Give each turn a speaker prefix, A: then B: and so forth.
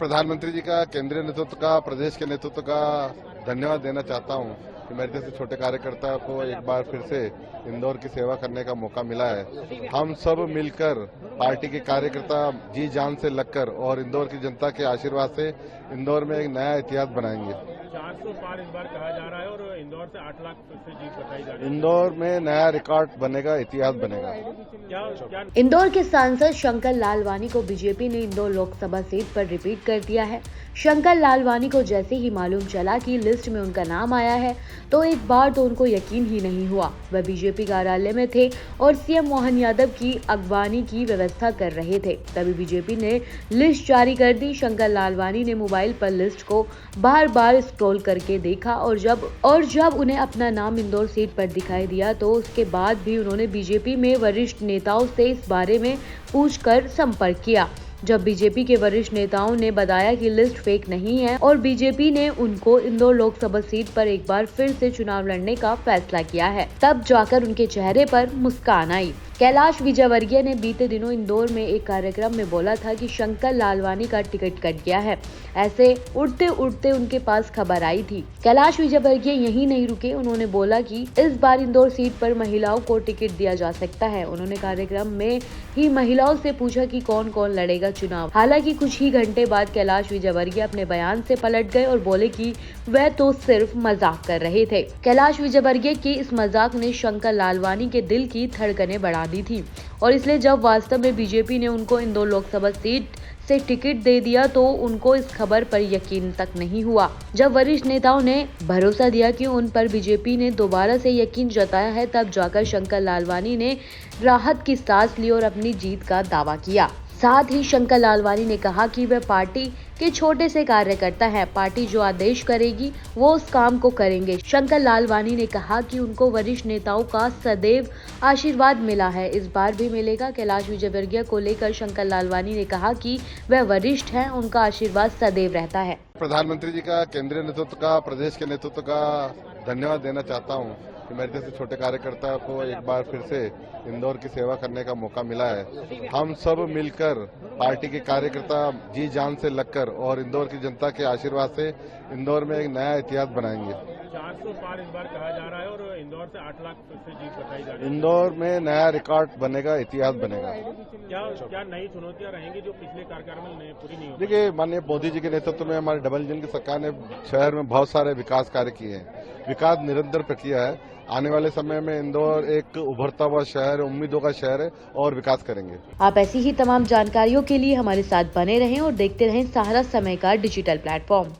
A: प्रधानमंत्री जी का, केंद्रीय नेतृत्व का, प्रदेश के नेतृत्व का धन्यवाद देना चाहता हूं कि मेरे जैसे छोटे कार्यकर्ता को एक बार फिर से इंदौर की सेवा करने का मौका मिला है। हम सब मिलकर पार्टी के कार्यकर्ता जी जान से लगकर और इंदौर की जनता के आशीर्वाद से इंदौर में एक नया इतिहास बनाएंगे।
B: 400 पार इस बार कहा जा रहा है और इंदौर से 8 लाख से जीत बताई जा रही है।
A: इंदौर में नया रिकॉर्ड बनेगा, इतिहास बनेगा।
B: क्या
C: इंदौर के सांसद शंकर लालवानी को बीजेपी ने इंदौर लोकसभा सीट पर रिपीट कर दिया है। शंकर लालवानी को जैसे ही मालूम चला कि लिस्ट में उनका नाम आया है तो एक बार तो उनको यकीन ही नहीं हुआ। वह बीजेपी कार्यालय में थे और सीएम मोहन यादव की अगवानी की व्यवस्था कर रहे थे। तभी बीजेपी ने लिस्ट जारी कर दी। शंकर लालवानी ने मोबाइल पर लिस्ट को बार बार स्क्रॉल करके देखा और जब उन्हें अपना नाम इंदौर सीट पर दिखाई दिया तो उसके बाद भी उन्होंने बीजेपी में वरिष्ठ नेताओं से इस बारे में पूछकर संपर्क किया। जब बीजेपी के वरिष्ठ नेताओं ने बताया कि लिस्ट फेक नहीं है और बीजेपी ने उनको इंदौर लोकसभा सीट पर एक बार फिर से चुनाव लड़ने का फैसला किया है, तब जाकर उनके चेहरे पर मुस्कान आई। कैलाश विजयवर्गीय ने बीते दिनों इंदौर में एक कार्यक्रम में बोला था कि शंकर लालवानी का टिकट कट गया है। ऐसे उड़ते उड़ते उनके पास खबर आई थी। कैलाश विजयवर्गीय यहीं नहीं रुके, उन्होंने बोला कि इस बार इंदौर सीट पर महिलाओं को टिकट दिया जा सकता है। उन्होंने कार्यक्रम में ही महिलाओं से पूछा कि कौन कौन लड़ेगा चुनाव। हालांकि कुछ ही घंटे बाद कैलाश विजयवर्गीय अपने बयान से पलट गए और बोले कि वह तो सिर्फ मजाक कर रहे थे। कैलाश विजयवर्गीय के इस मजाक ने शंकर लालवानी के दिल की धड़कनें बढ़ा दी थी और इसलिए जब वास्तव में बीजेपी ने उनको इंदौर लोकसभा सीट से टिकट दे दिया तो उनको इस खबर पर यकीन तक नहीं हुआ। जब वरिष्ठ नेताओं ने भरोसा दिया कि उन पर बीजेपी ने दोबारा से यकीन जताया है, तब जाकर शंकर लालवानी ने राहत की सांस ली और अपनी जीत का दावा किया। साथ ही शंकर लालवानी ने कहा कि वह पार्टी के छोटे से कार्यकर्ता हैं, पार्टी जो आदेश करेगी वो उस काम को करेंगे। शंकर लालवानी ने कहा कि उनको वरिष्ठ नेताओं का सदैव आशीर्वाद मिला है, इस बार भी मिलेगा। कैलाश विजयवर्गीय को लेकर शंकर लालवानी ने कहा कि वह वरिष्ठ हैं, उनका आशीर्वाद सदैव रहता है।
A: प्रधानमंत्री जी का, केंद्रीय नेतृत्व का, प्रदेश के नेतृत्व का धन्यवाद देना चाहता हूं कि मेरे जैसे छोटे कार्यकर्ता को एक बार फिर से इंदौर की सेवा करने का मौका मिला है। हम सब मिलकर पार्टी के कार्यकर्ता जी जान से लगकर और इंदौर की जनता के आशीर्वाद से इंदौर में एक नया इतिहास बनाएंगे।
B: 400 पार इस बार कहा जा रहा है और इंदौर से 8 लाख से जीत बताई जा रही है।
A: इंदौर में नया रिकॉर्ड बनेगा, इतिहास बनेगा।
B: क्या नई चुनौतियां रहेंगी जो पिछले कार्यकाल में पूरी नहीं हुई?
A: देखिए, माननीय मोदी जी के नेतृत्व में हमारी डबल इंजन की सरकार ने शहर में बहुत सारे विकास कार्य किए हैं। विकास निरंतर प्रक्रिया है। आने वाले समय में इंदौर एक उभरता हुआ शहर है, उम्मीदों का शहर है और विकास करेंगे।
C: आप ऐसी ही तमाम जानकारियों के लिए हमारे साथ बने रहें और देखते रहें सहारा समय का डिजिटल प्लेटफॉर्म।